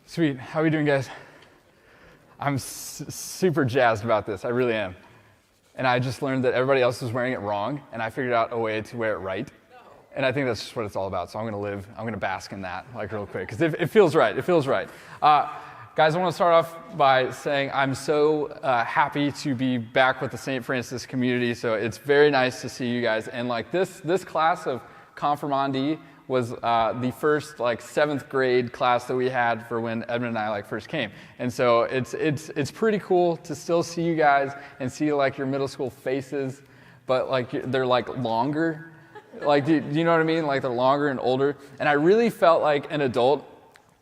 Sweet. How are we doing, guys? I'm super jazzed about this. I really am. And I just learned that everybody else was wearing it wrong, and I figured out a way to wear it right. And I think that's just what it's all about. So I'm going to bask in that like real quick, because it feels right. It feels right. Guys, I want to start off by saying I'm so happy to be back with the St. Francis community. So it's very nice to see you guys. And like this class of Confirmandi was the first like 7th grade class that we had for when Edmund and I like first came. And so it's pretty cool to still see you guys and see like your middle school faces, but like they're like longer. Like, do you know what I mean? Like they're longer and older. And I really felt like an adult,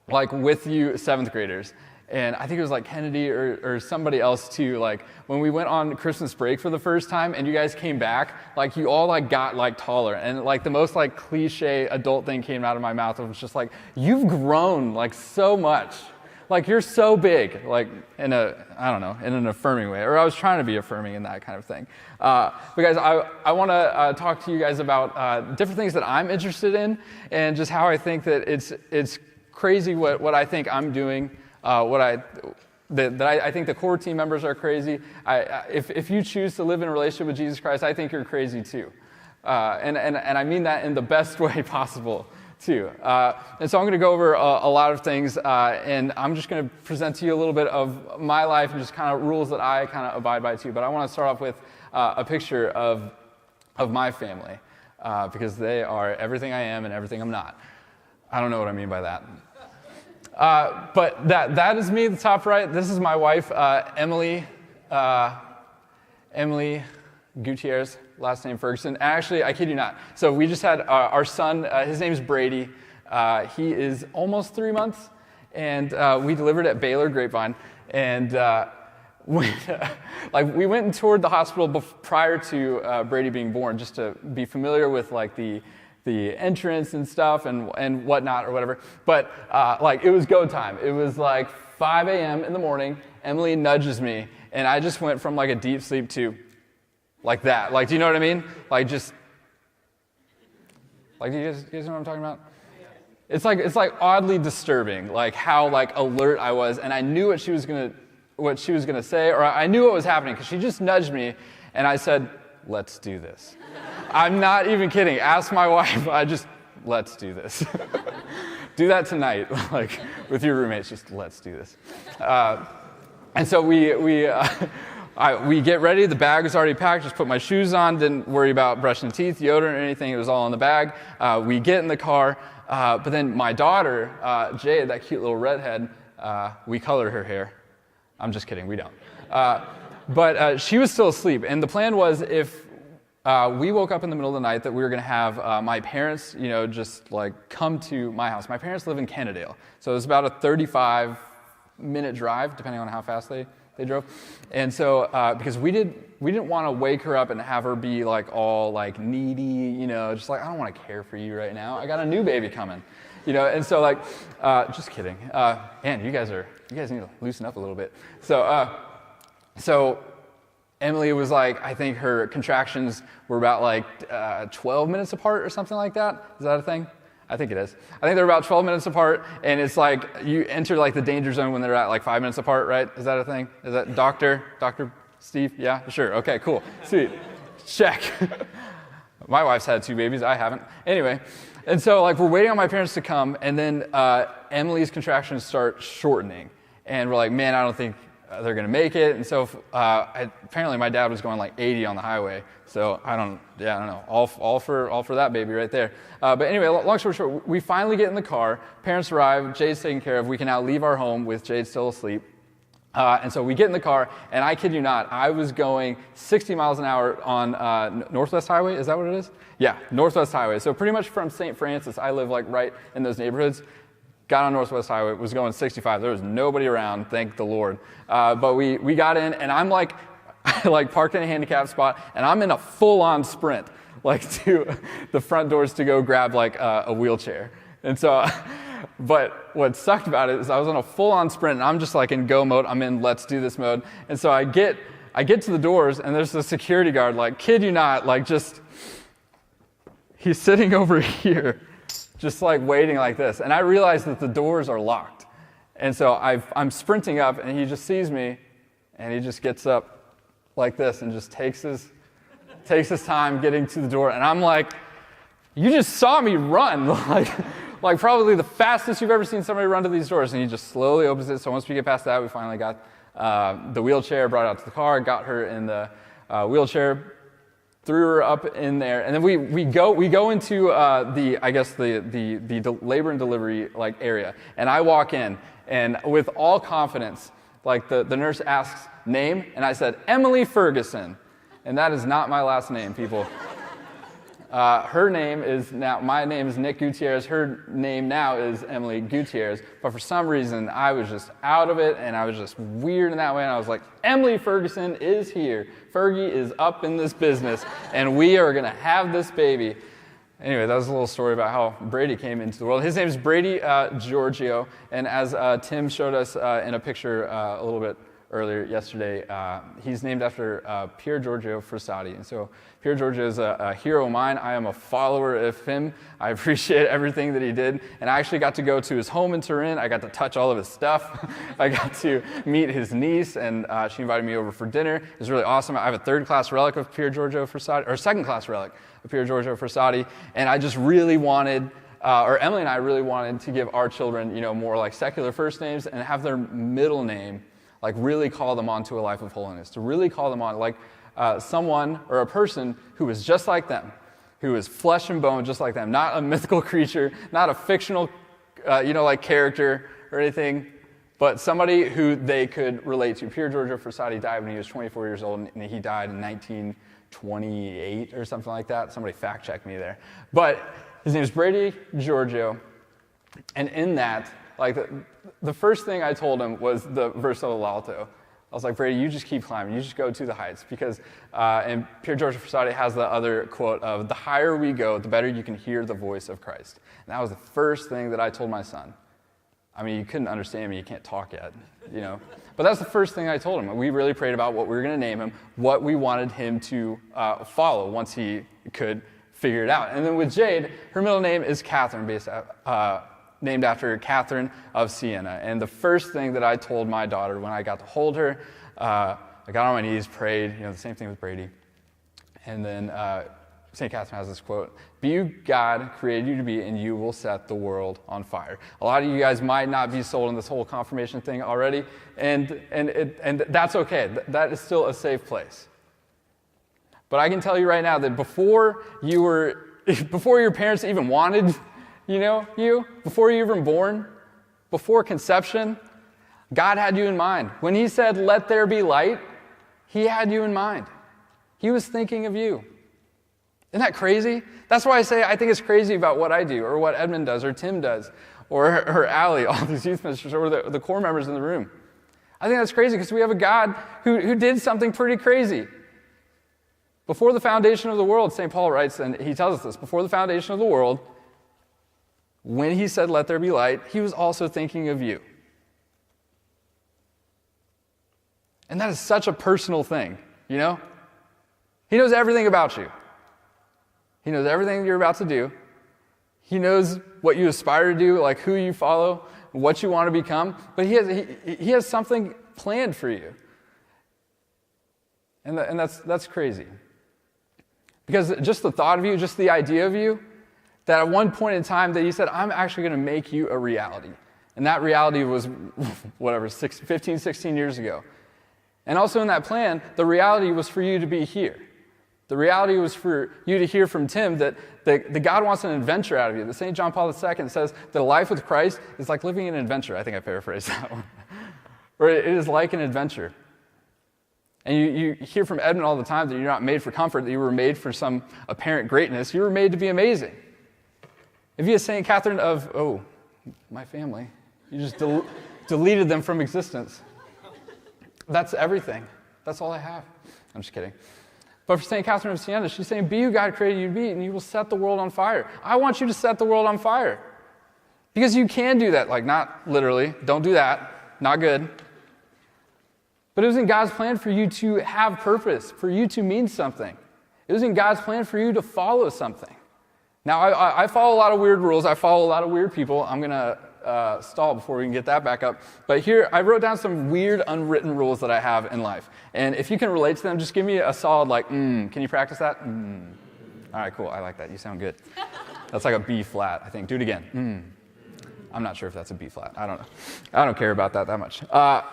like with you 7th graders. And I think it was like Kennedy or somebody else too, like when we went on Christmas break for the first time and you guys came back, like you all like got like taller, and like the most like cliche adult thing came out of my mouth. It was just like, you've grown like so much. Like you're so big, like in an affirming way, or I was trying to be affirming in that kind of thing. But guys, I want to talk to you guys about different things that I'm interested in, and just how I think that it's crazy what I think I'm doing. I think the core team members are crazy. If you choose to live in a relationship with Jesus Christ, I think you're crazy too. And I mean that in the best way possible too. And so I'm going to go over a lot of things, and I'm just going to present to you a little bit of my life and just kind of rules that I kind of abide by too. But I want to start off with a picture of my family, because they are everything I am and everything I'm not. I don't know what I mean by that. But that is me at the top right. This is my wife, Emily Gutierrez, last name Ferguson. Actually, I kid you not. So we just had our son, his name's Brady. He is almost 3 months, and we delivered at Baylor Grapevine. And we went and toured the hospital prior to Brady being born, just to be familiar with like the entrance and stuff and whatnot or whatever. But it was go time. It was like 5 a.m. in the morning. Emily nudges me, and I just went from like a deep sleep to like that. Like, do you know what I mean? Like just, like, do you guys know what I'm talking about? It's like oddly disturbing, like how like alert I was, and I knew what she was gonna say, or I knew what was happening, because she just nudged me, and I said, "Let's do this." I'm not even kidding. Ask my wife. Let's do this. Do that tonight, like with your roommates. Just let's do this. And so we get ready. The bag was already packed. Just put my shoes on. Didn't worry about brushing teeth, deodorant, or anything. It was all in the bag. We get in the car. But then my daughter, Jade, that cute little redhead, we color her hair. I'm just kidding. We don't. But she was still asleep. And the plan was, if we woke up in the middle of the night, that we were going to have my parents, just like come to my house. My parents live in Kennedale, so it was about a 35-minute drive, depending on how fast they drove. And so because we didn't want to wake her up and have her be like all like needy, just like, I don't want to care for you right now. I got a new baby coming, And so like, just kidding. Man, you guys need to loosen up a little bit. So Emily was like, I think her contractions were about like 12 minutes apart or something like that. Is that a thing? I think it is. I think they're about 12 minutes apart, and it's like you enter like the danger zone when they're at like 5 minutes apart, right? Is that a thing? Is that Dr. Steve? Yeah, sure. Okay, cool. Sweet. Check. My wife's had 2 babies. I haven't. Anyway, and so like we're waiting on my parents to come, and then Emily's contractions start shortening, and we're like, man, I don't think they're going to make it. And so apparently my dad was going like 80 on the highway. So I don't know. All for that baby right there. But anyway, long story short, we finally get in the car. Parents arrive. Jade's taken care of. We can now leave our home with Jade still asleep. And so we get in the car, and I kid you not, I was going 60 miles an hour on Northwest Highway. Is that what it is? Yeah, Northwest Highway. So pretty much from St. Francis, I live like right in those neighborhoods. Got on Northwest Highway, was going 65. There was nobody around, thank the Lord. But we got in, and I'm like parked in a handicapped spot, and I'm in a full-on sprint, like to the front doors to go grab like a wheelchair. And so, but what sucked about it is I was on a full-on sprint, and I'm just like in go mode. I'm in let's do this mode. And so I get to the doors, and there's the security guard, like, kid you not, like just, he's sitting over here, just like waiting like this. And I realized that the doors are locked. And so I'm sprinting up, and he just sees me, and he just gets up like this and just takes his time getting to the door. And I'm like, you just saw me run, like probably the fastest you've ever seen somebody run to these doors. And he just slowly opens it. So once we get past that, we finally got the wheelchair, brought out to the car, got her in the wheelchair, threw her up in there, and then we go into the labor and delivery like area, and I walk in, and with all confidence, like the nurse asks name, and I said Emily Ferguson, and that is not my last name, people. Her name is now, my name is Nic Gutierrez, her name now is Emily Gutierrez, but for some reason I was just out of it, and I was just weird in that way, and I was like, Emily Ferguson is here, Fergie is up in this business, and we are going to have this baby. Anyway, that was a little story about how Brady came into the world. His name is Brady Giorgio, and as Tim showed us in a picture a little bit earlier yesterday, he's named after Pier Giorgio Frassati. And so Pier Giorgio is a hero of mine. I am a follower of him. I appreciate everything that he did. And I actually got to go to his home in Turin. I got to touch all of his stuff. I got to meet his niece, and she invited me over for dinner. It was really awesome. I have a third-class relic of Pier Giorgio Frassati, or second-class relic of Pier Giorgio Frassati. And I just really wanted, or Emily and I really wanted to give our children, more like secular first names and have their middle name like really call them on to a life of holiness, to really call them on like someone or a person who is just like them, who is flesh and bone just like them, not a mythical creature, not a fictional, like character or anything, but somebody who they could relate to. Pier Giorgio Frassati died when he was 24 years old, and he died in 1928 or something like that. Somebody fact check me there. But his name is Brady Giorgio, and in that, like the first thing I told him was the verso dell'alto. I was like, Brady, you just keep climbing. You just go to the heights. Because, and Pier Giorgio Frassati has the other quote of, the higher we go, the better you can hear the voice of Christ. And that was the first thing that I told my son. I mean, you couldn't understand me. You can't talk yet, But that's the first thing I told him. We really prayed about what we were going to name him, what we wanted him to follow once he could figure it out. And then with Jade, her middle name is Catherine, named after Catherine of Siena. And the first thing that I told my daughter when I got to hold her, I got on my knees, prayed, the same thing with Brady. And then St. Catherine has this quote, "Be you God created you to be, and you will set the world on fire." A lot of you guys might not be sold in this whole confirmation thing already, and that's okay. That is still a safe place. But I can tell you right now that before your parents even wanted before you were even born, before conception, God had you in mind. When he said, "Let there be light," he had you in mind. He was thinking of you. Isn't that crazy? That's why I say I think it's crazy about what I do, or what Edmund does, or Tim does, or Allie, all these youth ministers, or the core members in the room. I think that's crazy because we have a God who did something pretty crazy. Before the foundation of the world, St. Paul writes, and he tells us this, before the foundation of the world, when he said, "Let there be light," he was also thinking of you. And that is such a personal thing, He knows everything about you. He knows everything you're about to do. He knows what you aspire to do, like who you follow, what you want to become. But he has something planned for you. And that's crazy. Because just the thought of you, just the idea of you, that at one point in time that he said, "I'm actually going to make you a reality." And that reality was, 15, 16 years ago. And also in that plan, the reality was for you to be here. The reality was for you to hear from Tim that God wants an adventure out of you. That St. John Paul II says that a life with Christ is like living an adventure. I think I paraphrased that one. Or it is like an adventure. And you hear from Edmund all the time that you're not made for comfort, that you were made for some apparent greatness. You were made to be amazing. If you had St. Catherine of, my family, you just deleted them from existence. That's everything. That's all I have. I'm just kidding. But for St. Catherine of Siena, she's saying, "Be who God created you to be, and you will set the world on fire." I want you to set the world on fire. Because you can do that. Like, not literally. Don't do that. Not good. But it was in God's plan for you to have purpose, for you to mean something. It was in God's plan for you to follow something. Now, I follow a lot of weird rules. I follow a lot of weird people. I'm going to stall before we can get that back up. But here, I wrote down some weird unwritten rules that I have in life. And if you can relate to them, just give me a solid, like, can you practice that? All right, cool. I like that. You sound good. That's like a B flat, I think. Do it again. I'm not sure if that's a B flat. I don't know. I don't care about that much.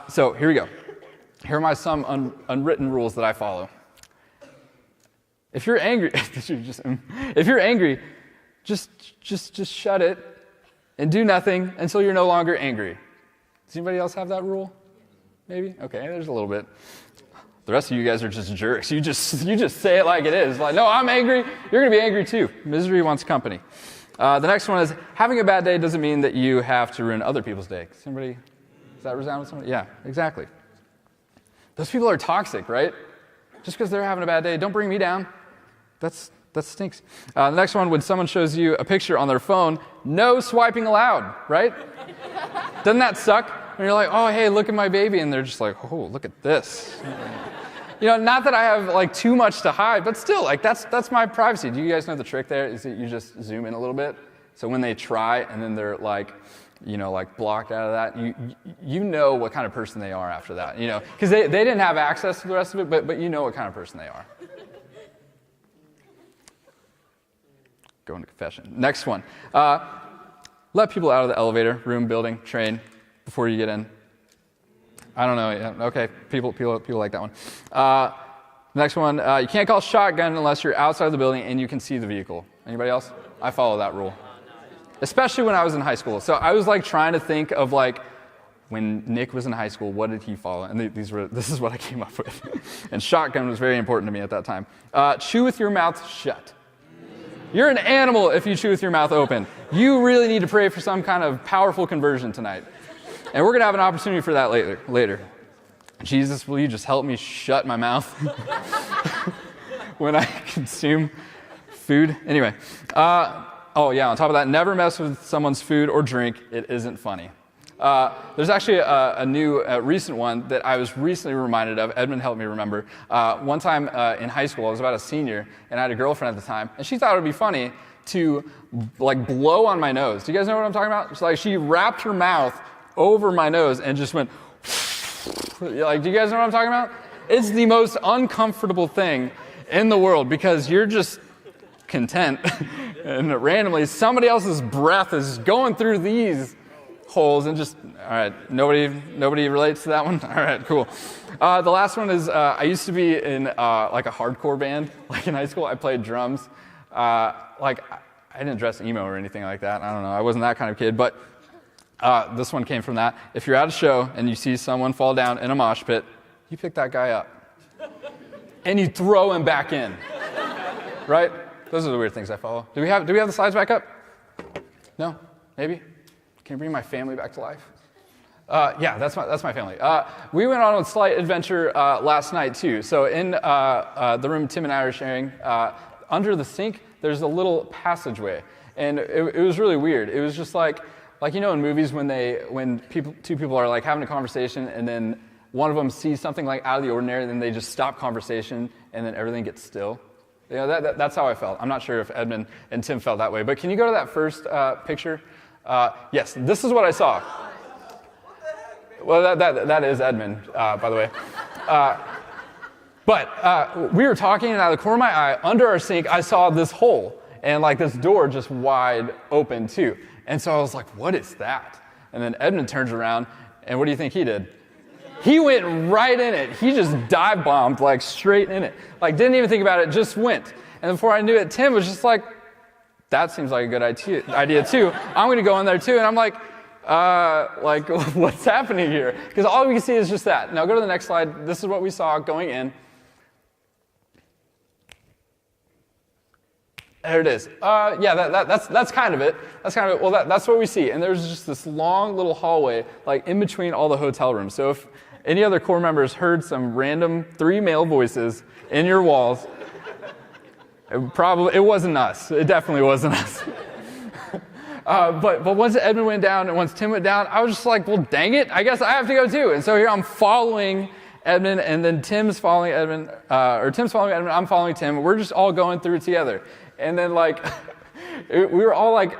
So here we go. Here are my some unwritten rules that I follow. If you're angry, if you're angry, just shut it and do nothing until you're no longer angry. Does anybody else have that rule? Maybe? Okay, there's a little bit. The rest of you guys are just jerks. You just say it like it is. Like, no, I'm angry. You're going to be angry too. Misery wants company. The next one is, having a bad day doesn't mean that you have to ruin other people's day. Does that resound with somebody? Yeah, exactly. Those people are toxic, right? Just because they're having a bad day, don't bring me down. That stinks. The next one, when someone shows you a picture on their phone, no swiping allowed, right? Doesn't that suck? When you're like, oh, hey, look at my baby, and they're just like, oh, look at this. Not that I have like too much to hide, but still, like that's my privacy. Do you guys know the trick there is that you just zoom in a little bit? So when they try and then they're like, like blocked out of that, you know what kind of person they are after that, because they didn't have access to the rest of it, but you know what kind of person they are. Go into confession. Next one. Let people out of the elevator, room, building, train before you get in. I don't know. Yeah, okay, people like that one. Next one. You can't call shotgun unless you're outside of the building and you can see the vehicle. Anybody else? I follow that rule. Especially when I was in high school. So I was like trying to think of like when Nick was in high school, what did he follow? And this is what I came up with. And shotgun was very important to me at that time. Chew with your mouth shut. You're an animal if you chew with your mouth open. You really need to pray for some kind of powerful conversion tonight. And we're going to have an opportunity for that later. Jesus, will you just help me shut my mouth when I consume food? Anyway. On top of that, never mess with someone's food or drink. It isn't funny. There's actually a new recent one that I was recently reminded of. Edmund helped me remember. One time in high school, I was about a senior, and I had a girlfriend at the time, and she thought it would be funny to like blow on my nose. Do you guys know what I'm talking about? It's like she wrapped her mouth over my nose and just went like, do you guys know what I'm talking about? It's the most uncomfortable thing in the world because you're just content and randomly somebody else's breath is going through these holes and just, all right, nobody relates to that one? All right, cool. The last one is, I used to be in like a hardcore band, like in high school. I played drums. I didn't dress emo or anything like that. I don't know. I wasn't that kind of kid, but this one came from that. If you're at a show and you see someone fall down in a mosh pit, you pick that guy up and you throw him back in, right? Those are the weird things I follow. Do we have the slides back up? No? Maybe? Can you bring my family back to life? Yeah, that's my family. We went on a slight adventure last night too. So in the room Tim and I are sharing, under the sink, there's a little passageway, and it was really weird. It was just like in movies when two people are like having a conversation, and then one of them sees something like out of the ordinary, and then they just stop conversation, and then everything gets still. That's how I felt. I'm not sure if Edmund and Tim felt that way, but can you go to that first picture? Yes, this is what I saw. Well, that is Edmund, by the way. But we were talking, and out of the corner of my eye, under our sink, I saw this hole, and like this door just wide open too. And so I was like, what is that? And then Edmund turns around, and what do you think he did? He went right in it. He just dive bombed like straight in it. Like didn't even think about it, just went. And before I knew it, Tim was just like, that seems like a good idea too. I'm going to go in there too. And I'm like, what's happening here? Because all we can see is just that. Now go to the next slide. This is what we saw going in. There it is. That's kind of it. That's kind of it. Well, that's what we see. And there's just this long little hallway, like in between all the hotel rooms. So if any other core members heard some random 3 male voices in your walls, it wasn't us. It definitely wasn't us. But once Edmund went down and once Tim went down, I was just like, well, dang it, I guess I have to go too. And so here I'm following Edmund, and then Tim's following Edmund, Tim's following Edmund, I'm following Tim. We're just all going through it together. And then we were all like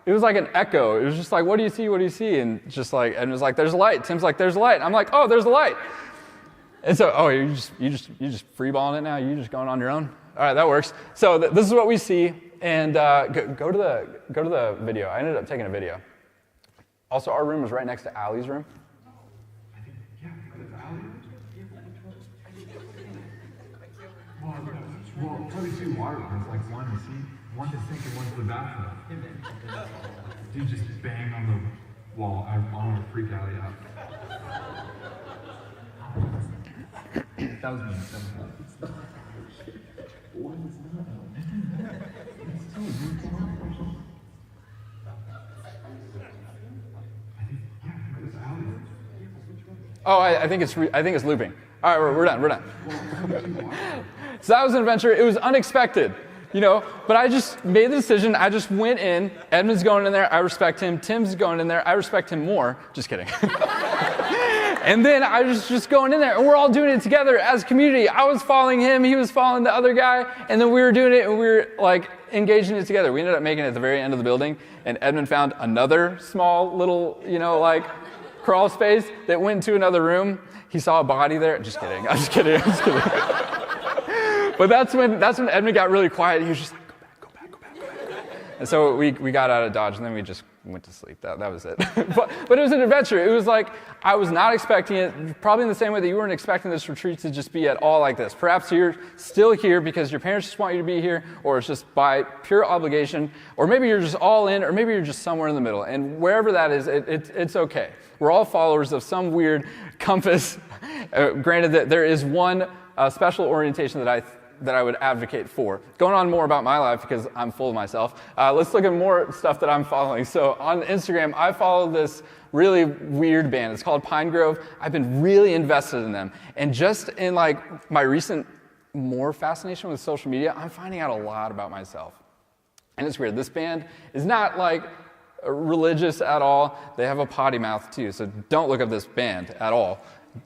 it was like an echo. It was just like, what do you see? What do you see? And just like, and it was like, there's a light. Tim's like, there's a light. I'm like, oh, there's a light. And so, oh, you just freeballing it now? You just going on your own? All right, that works. So this is what we see. And go to the video. I ended up taking a video. Also, our room was right next to Allie's room. Well, probably two water lines, like one to see, one to sink and one to the bathroom. Dude just banged on the wall. I want to freak Allie out. That was me. Oh, I think it's looping. All right, we're done. So that was an adventure. It was unexpected, but I just made the decision. I just went in. Edmund's going in there. I respect him. Tim's going in there. I respect him more. Just kidding. And then I was just going in there, and we're all doing it together as a community. I was following him. He was following the other guy, and then we were doing it, and we were like engaging it together. We ended up making it at the very end of the building, and Edmund found another small little, crawl space that went into another room. He saw a body there. Just kidding. I'm just kidding. But that's when Edmund got really quiet. He was just like, go back. And so we got out of Dodge, and then we just went to sleep. That was it. but it was an adventure. It was like, I was not expecting it, probably in the same way that you weren't expecting this retreat to just be at all like this. Perhaps you're still here because your parents just want you to be here, or it's just by pure obligation, or maybe you're just all in, or maybe you're just somewhere in the middle. And wherever that is, it's okay. We're all followers of some weird compass. Granted that there is one special orientation that I would advocate for. Going on more about my life because I'm full of myself. Let's look at more stuff that I'm following. So on Instagram, I follow this really weird band. It's called Pine Grove. I've been really invested in them. And just in like my recent more fascination with social media, I'm finding out a lot about myself. And it's weird. This band is not like religious at all. They have a potty mouth too. So don't look up this band at all.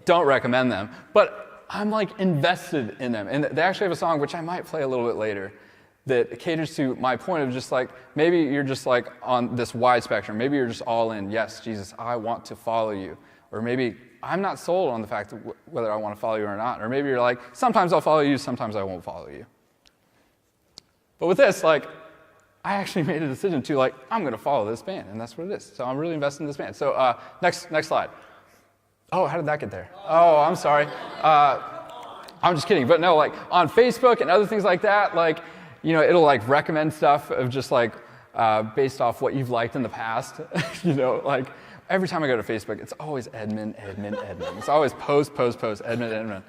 Don't recommend them. But I'm like invested in them. And they actually have a song, which I might play a little bit later, that caters to my point of just like, maybe you're just like on this wide spectrum. Maybe you're just all in, yes, Jesus, I want to follow you. Or maybe I'm not sold on the fact of whether I want to follow you or not. Or maybe you're like, sometimes I'll follow you, sometimes I won't follow you. But with this, like, I actually made a decision to like, I'm going to follow this band, and that's what it is. So I'm really invested in this band. So next slide. Oh, how did that get there? Oh, I'm sorry. I'm just kidding. But no, like on Facebook and other things like that, like, it'll like recommend stuff of just like based off what you've liked in the past. Like every time I go to Facebook, it's always Edmund. It's always post, Edmund.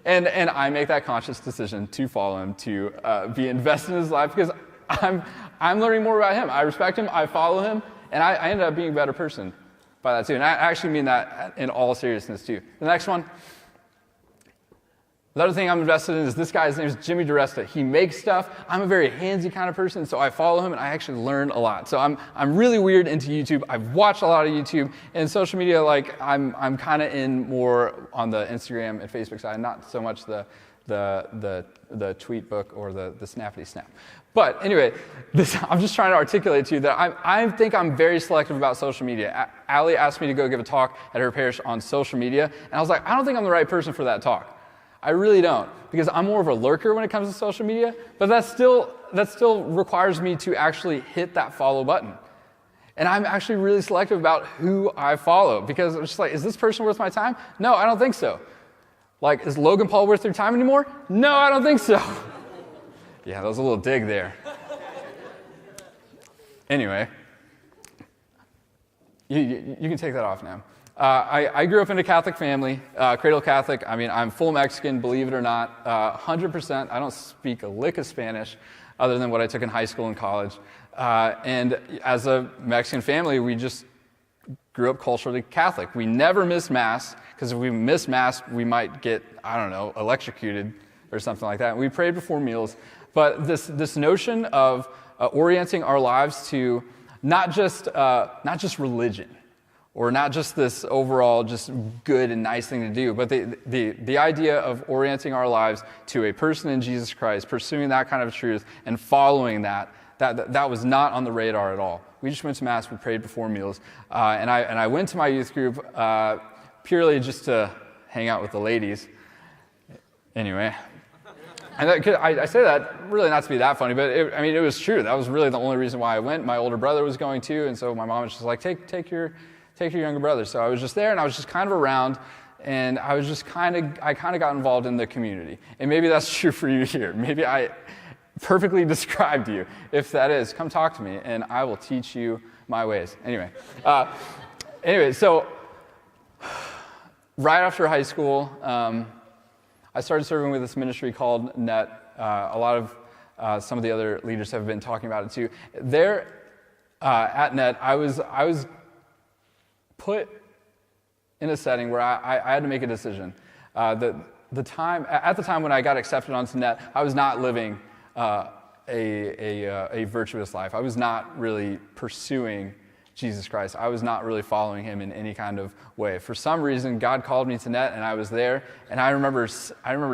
And I make that conscious decision to follow him, to be invested in his life because I'm learning more about him. I respect him, I follow him, and I ended up being a better person by that too. And I actually mean that in all seriousness too. The next one. The other thing I'm invested in is this guy's name is Jimmy DiResta. He makes stuff. I'm a very handsy kind of person, so I follow him and I actually learn a lot. So I'm really weird into YouTube. I've watched a lot of YouTube, and social media, like I'm kind of in more on the Instagram and Facebook side, not so much the tweet book or the snappity snap. But anyway, I'm just trying to articulate to you that I think I'm very selective about social media. Allie asked me to go give a talk at her parish on social media, and I was like, I don't think I'm the right person for that talk. I really don't, because I'm more of a lurker when it comes to social media, but that still requires me to actually hit that follow button. And I'm actually really selective about who I follow, because I'm just like, is this person worth my time? No, I don't think so. Like, is Logan Paul worth your time anymore? No, I don't think so. Yeah, that was a little dig there. Anyway, you can take that off now. I grew up in a Catholic family, cradle Catholic. I mean, I'm full Mexican, believe it or not, 100%. I don't speak a lick of Spanish other than what I took in high school and college. And as a Mexican family, we just grew up culturally Catholic. We never missed Mass, because if we missed Mass, we might get, electrocuted or something like that. And we prayed before meals. But this notion of orienting our lives to not just religion, or not just this overall just good and nice thing to do, but the idea of orienting our lives to a person in Jesus Christ, pursuing that kind of truth, and following that That was not on the radar at all. We just went to Mass, we prayed before meals, and I went to my youth group purely just to hang out with the ladies. Anyway, and I say that really not to be that funny, but it was true. That was really the only reason why I went. My older brother was going too, and so my mom was just like, take your younger brother. So I was just there, and I was just kind of around, and I kind of got involved in the community. And maybe that's true for you here. Maybe I perfectly described you. If that is, come talk to me, and I will teach you my ways. Anyway, so right after high school, I started serving with this ministry called Net. A lot of some of the other leaders have been talking about it too. There at Net, I was put in a setting where I had to make a decision. At the time when I got accepted onto Net, I was not living a virtuous life. I was not really pursuing Jesus Christ. I was not really following him in any kind of way. For some reason, God called me to Net, and I was there. And I remember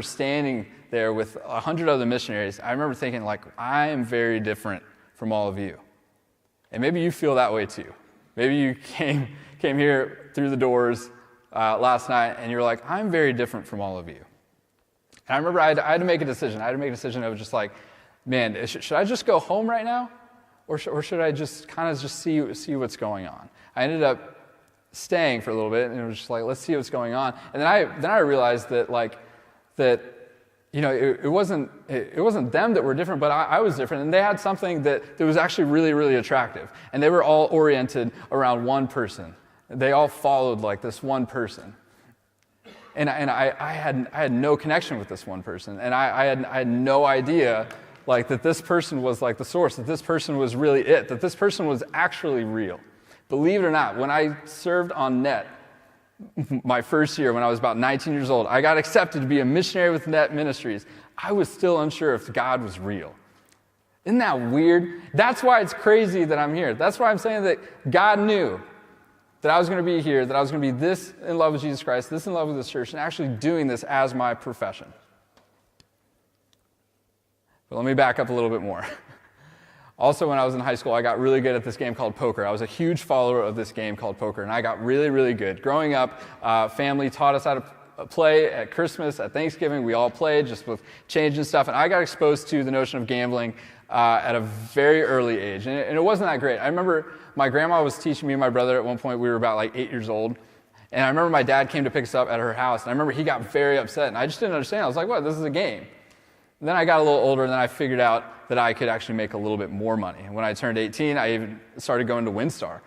standing there with 100 other missionaries. I remember thinking, like, I am very different from all of you. And maybe you feel that way too. Maybe you came here through the doors last night, and you're like, I'm very different from all of you. And I remember I had to make a decision. I had to make a decision of just like, man, should I just go home right now? Or should I just kind of just see what's going on? I ended up staying for a little bit, and it was just like, let's see what's going on. And then I realized that it wasn't them that were different, but I was different, and they had something that was actually really, really attractive. And they were all oriented around one person. They all followed like this one person. And I had no connection with this one person, and I had no idea like that this person was like the source, that this person was really it, that this person was actually real. Believe it or not, when I served on Net, my first year when I was about 19 years old, I got accepted to be a missionary with Net Ministries. I was still unsure if God was real. Isn't that weird? That's why it's crazy that I'm here. That's why I'm saying that God knew that I was going to be here, that I was going to be this in love with Jesus Christ, this in love with this church, and actually doing this as my profession. But let me back up a little bit more. Also, when I was in high school, I got really good at this game called poker. I was a huge follower of this game called poker, and I got really, really good. Growing up, family taught us how to play at Christmas, at Thanksgiving. We all played just with change and stuff, and I got exposed to the notion of gambling at a very early age, and it wasn't that great. I remember my grandma was teaching me and my brother at one point. We were about like 8 years old, and I remember my dad came to pick us up at her house, and I remember he got very upset, and I just didn't understand. I was like, what, this is a game. And then I got a little older, and then I figured out that I could actually make a little bit more money. And when I turned 18, I even started going to WinStar.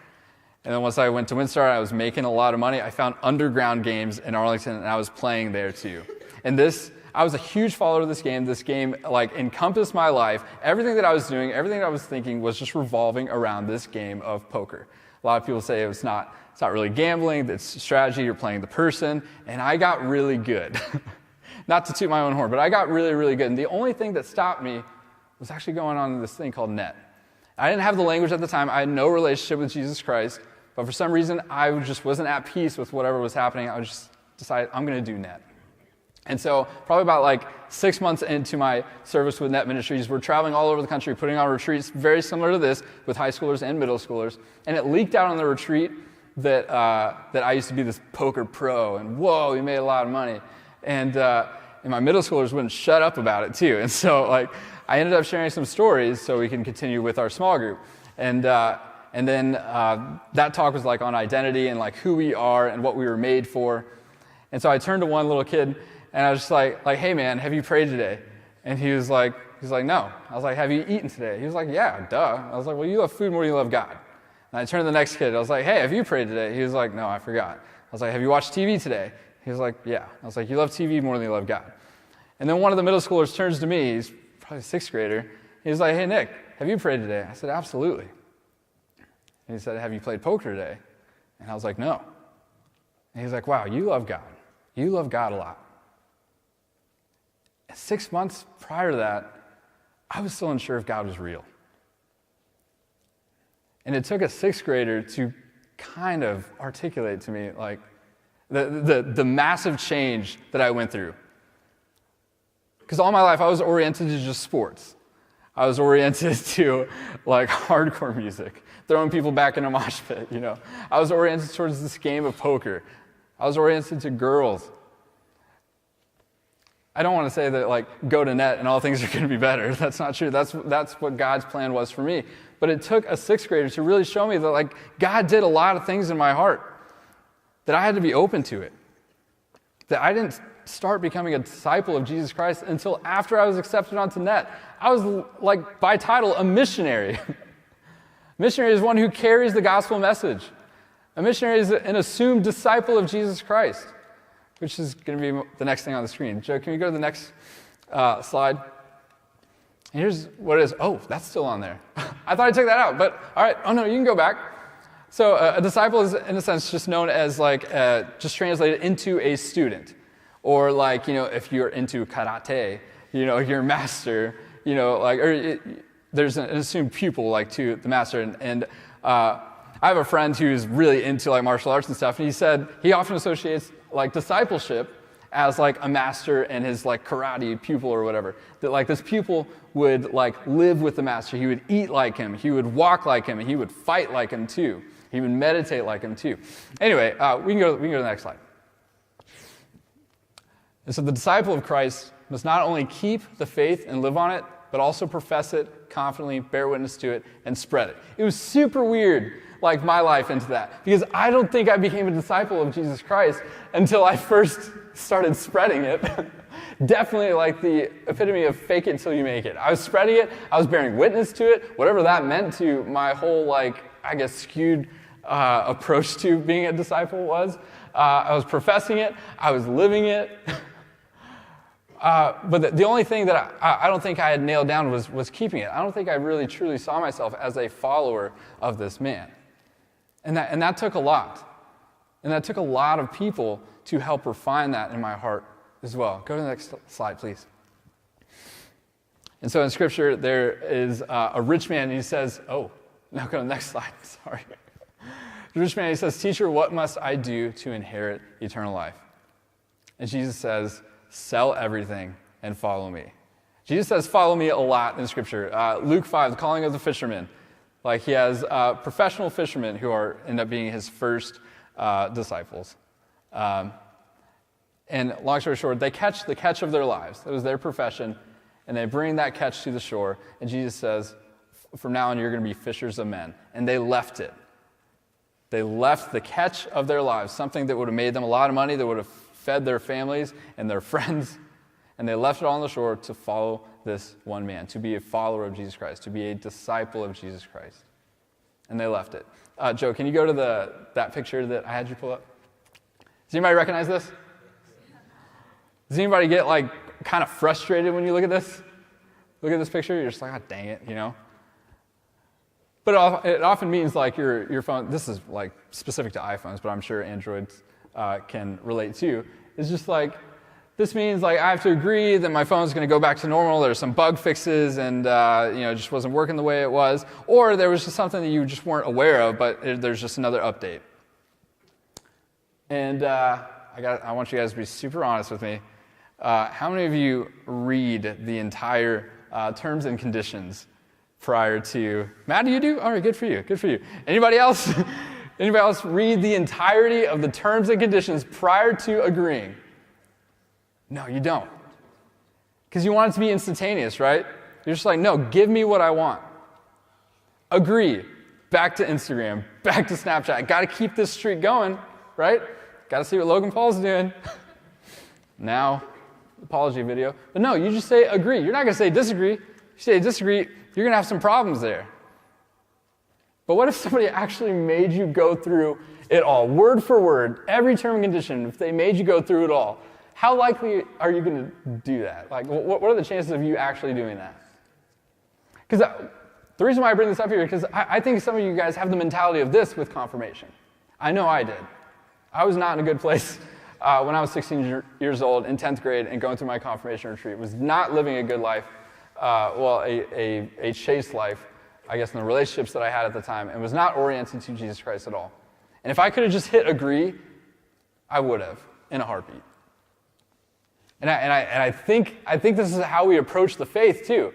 And then once I went to WinStar, I was making a lot of money. I found underground games in Arlington, and I was playing there too. And I was a huge follower of this game. This game like encompassed my life. Everything that I was doing, everything that I was thinking was just revolving around this game of poker. A lot of people say it's not really gambling, it's strategy, you're playing the person. And I got really good. Not to toot my own horn, but I got really, really good. And the only thing that stopped me was actually going on this thing called Net. I didn't have the language at the time. I had no relationship with Jesus Christ. But for some reason, I just wasn't at peace with whatever was happening. I just decided, I'm going to do Net. And so probably about like 6 months into my service with Net Ministries, we're traveling all over the country, putting on retreats very similar to this with high schoolers and middle schoolers. And it leaked out on the retreat that I used to be this poker pro. And whoa, we made a lot of money. And my middle schoolers wouldn't shut up about it too. And so like I ended up sharing some stories so we can continue with our small group. And then that talk was like on identity and like who we are and what we were made for. And so I turned to one little kid and I was just like, hey man, have you prayed today? And he was like, no. I was like, have you eaten today? He was like, yeah, duh. I was like, well, you love food more than you love God. And I turned to the next kid. I was like, hey, have you prayed today? He was like, no, I forgot. I was like, have you watched TV today? He was like, yeah. I was like, you love TV more than you love God. And then one of the middle schoolers turns to me. He's probably a sixth grader. He was like, hey, Nick, have you prayed today? I said, absolutely. And he said, have you played poker today? And I was like, no. And he's like, wow, you love God. You love God a lot. And 6 months prior to that, I was still unsure if God was real. And it took a sixth grader to kind of articulate to me like the massive change that I went through. Because all my life I was oriented to just sports. I was oriented to like hardcore music, throwing people back in a mosh pit, you know. I was oriented towards this game of poker. I was oriented to girls. I don't want to say that like go to net and all things are going to be better. That's not true. That's what God's plan was for me. But it took a sixth grader to really show me that like God did a lot of things in my heart, that I had to be open to it. That I didn't start becoming a disciple of Jesus Christ until after I was accepted onto net. I was like by title a missionary. Missionary is one who carries the gospel message. A missionary is an assumed disciple of Jesus Christ, which is going to be the next thing on the screen. Joe, can we go to the next slide? And here's what it is. Oh, that's still on there. I thought I took that out, but all right. Oh, no, you can go back. So a disciple is, in a sense, just known as like, just translated into a student. Or like, you know, if you're into karate, you know, your master, you know, like, there's an assumed pupil, like, to the master. And I have a friend who's really into, like, martial arts and stuff, and he said he often associates, like, discipleship as, like, a master and his, like, karate pupil or whatever. That, like, this pupil would, like, live with the master. He would eat like him. He would walk like him. And he would fight like him, too. He would meditate like him, too. Anyway, we can go to the next slide. And so the disciple of Christ must not only keep the faith and live on it, but also profess it confidently, bear witness to it, and spread it. It was super weird, like my life into that, because I don't think I became a disciple of Jesus Christ until I first started spreading it. Definitely like the epitome of fake it until you make it. I was spreading it, I was bearing witness to it, whatever that meant to my whole, like, I guess, skewed approach to being a disciple was. I was professing it, I was living it. But the only thing that I don't think I had nailed down was keeping it. I don't think I really truly saw myself as a follower of this man. And that took a lot. And that took a lot of people to help refine that in my heart as well. Go to the next slide, please. And so in Scripture, there is a rich man, and he says, oh, now go to the next slide, sorry. The rich man, he says, "Teacher, what must I do to inherit eternal life?" And Jesus says, "Sell everything and follow me." Jesus says, "Follow me" a lot in Scripture. Luke 5, the calling of the fishermen. Like he has professional fishermen who end up being his first disciples. And long story short, they catch the catch of their lives. It was their profession. And they bring that catch to the shore. And Jesus says, "From now on, you're going to be fishers of men." And they left it. They left the catch of their lives, something that would have made them a lot of money, that would have fed their families and their friends, and they left it all on the shore to follow this one man, to be a follower of Jesus Christ, to be a disciple of Jesus Christ. And they left it. Joe, can you go to that picture that I had you pull up? Does anybody recognize this? Does anybody get like kind of frustrated when you look at this? Look at this picture, you're just like, oh, dang it, you know? But it often means like your phone, this is like specific to iPhones, but I'm sure Androids can relate too. It's just like, this means like I have to agree that my phone's going to go back to normal. There's some bug fixes and it just wasn't working the way it was. Or there was just something that you just weren't aware of, but there's just another update. And I want you guys to be super honest with me. How many of you read the entire terms and conditions prior to... Matt, do you do? All right, good for you, good for you. Anybody else? Anybody else read the entirety of the terms and conditions prior to agreeing? No, you don't. Because you want it to be instantaneous, right? You're just like, no, give me what I want. Agree. Back to Instagram, back to Snapchat. Got to keep this streak going, right? Got to see what Logan Paul's doing. Now, apology video. But no, you just say agree. You're not going to say disagree. If you say disagree, you're going to have some problems there. But what if somebody actually made you go through it all, word for word, every term and condition, if they made you go through it all? How likely are you going to do that? Like, what are the chances of you actually doing that? Because the reason why I bring this up here is because I think some of you guys have the mentality of this with confirmation. I know I did. I was not in a good place when I was 16 years old in 10th grade and going through my confirmation retreat. Was not living a good life, a chaste life, I guess, in the relationships that I had at the time, and was not oriented to Jesus Christ at all. And if I could have just hit agree, I would have, in a heartbeat. And I think this is how we approach the faith, too.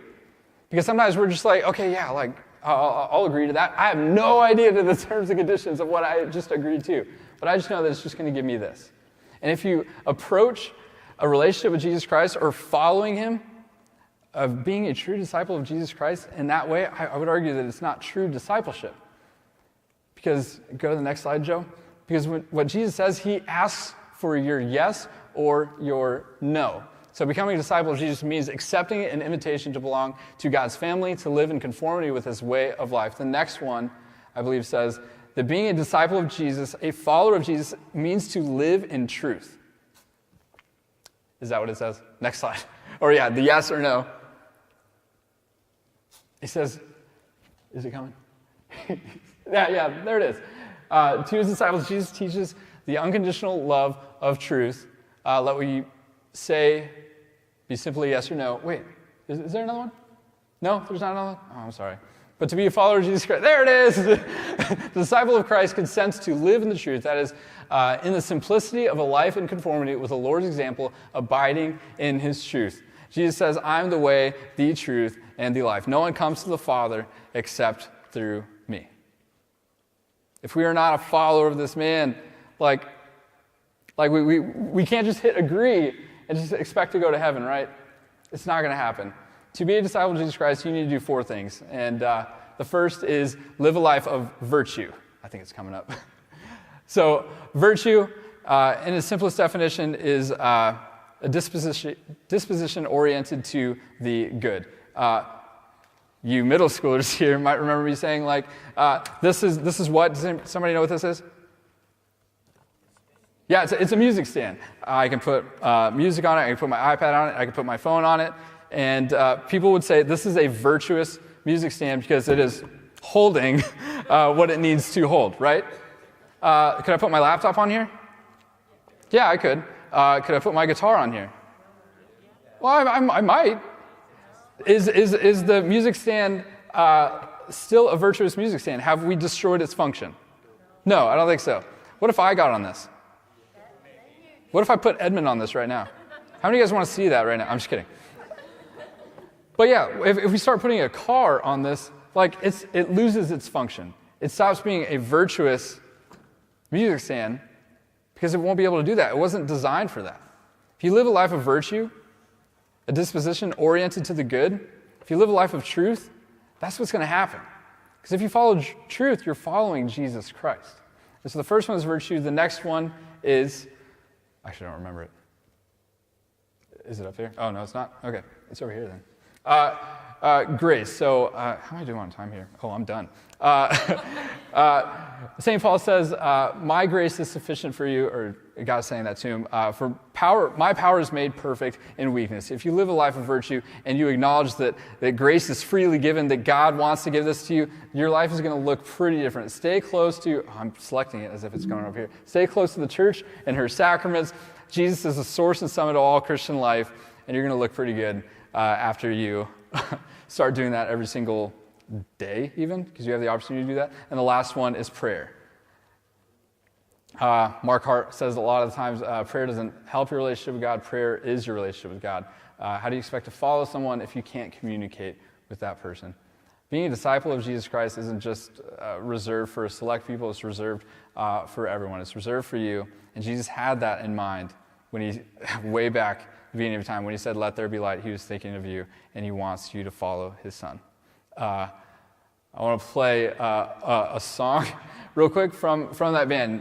Because sometimes we're just like, okay, yeah, like, I'll agree to that. I have no idea to the terms and conditions of what I just agreed to, but I just know that it's just going to give me this. And if you approach a relationship with Jesus Christ or following him, of being a true disciple of Jesus Christ in that way, I would argue that it's not true discipleship. Because, go to the next slide, Joe. Because what Jesus says, he asks for your yes or your no. So becoming a disciple of Jesus means accepting an invitation to belong to God's family, to live in conformity with his way of life. The next one, I believe, says that being a disciple of Jesus, a follower of Jesus, means to live in truth. Is that what it says? Next slide. Or yeah, the yes or no. It says, is it coming? yeah, there it is. To his disciples, Jesus teaches the unconditional love of truth. Let what you say be simply yes or no. Wait, is there another one? No, there's not another one? Oh, I'm sorry. But to be a follower of Jesus Christ, there it is! The disciple of Christ consents to live in the truth, that is, in the simplicity of a life in conformity with the Lord's example, abiding in his truth. Jesus says, I'm the way, the truth, and the life. No one comes to the Father except through me. If we are not a follower of this man, like we can't just hit agree and just expect to go to heaven, right? It's not going to happen. To be a disciple of Jesus Christ, you need to do 4 things. And the first is live a life of virtue. I think it's coming up. So virtue, in its simplest definition, is a disposition oriented to the good. You middle schoolers here might remember me saying, like, this is what? Does somebody know what this is? Yeah, it's a music stand. I can put music on it, I can put my iPad on it, I can put my phone on it, and people would say this is a virtuous music stand because it is holding what it needs to hold, right? Could I put my laptop on here? Yeah, I could. Could I put my guitar on here? Well, I might. Is the music stand still a virtuous music stand? Have we destroyed its function? No, I don't think so. What if I got on this? What if I put Edmund on this right now? How many of you guys want to see that right now? I'm just kidding. But yeah, if we start putting a car on this, like it loses its function. It stops being a virtuous music stand because it won't be able to do that. It wasn't designed for that. If you live a life of virtue, a disposition oriented to the good, if you live a life of truth, that's what's going to happen. Because if you follow truth, you're following Jesus Christ. And so the first one is virtue. The next one is, actually I don't remember it. Is it up there? Oh, no, it's not? Okay, it's over here then. Grace. So how am I doing on time here? Oh, I'm done. St. Paul says, my grace is sufficient for you, or God's saying that to him, my power is made perfect in weakness. If you live a life of virtue and you acknowledge that grace is freely given, that God wants to give this to you, your life is going to look pretty different. Stay close to, I'm selecting it as if it's going over here. Stay close to the church and her sacraments. Jesus is the source and summit of all Christian life, and you're going to look pretty good after you start doing that every single day even, because you have the opportunity to do that. And the last one is prayer. Mark Hart says a lot of the times prayer doesn't help your relationship with God. Prayer is your relationship with God. How do you expect to follow someone if you can't communicate with that person? Being a disciple of Jesus Christ isn't just reserved for select people. It's reserved for everyone. It's reserved for you. And Jesus had that in mind when he, way back at the beginning of time, when he said, let there be light, he was thinking of you, and he wants you to follow his son. I want to play a song real quick from that band.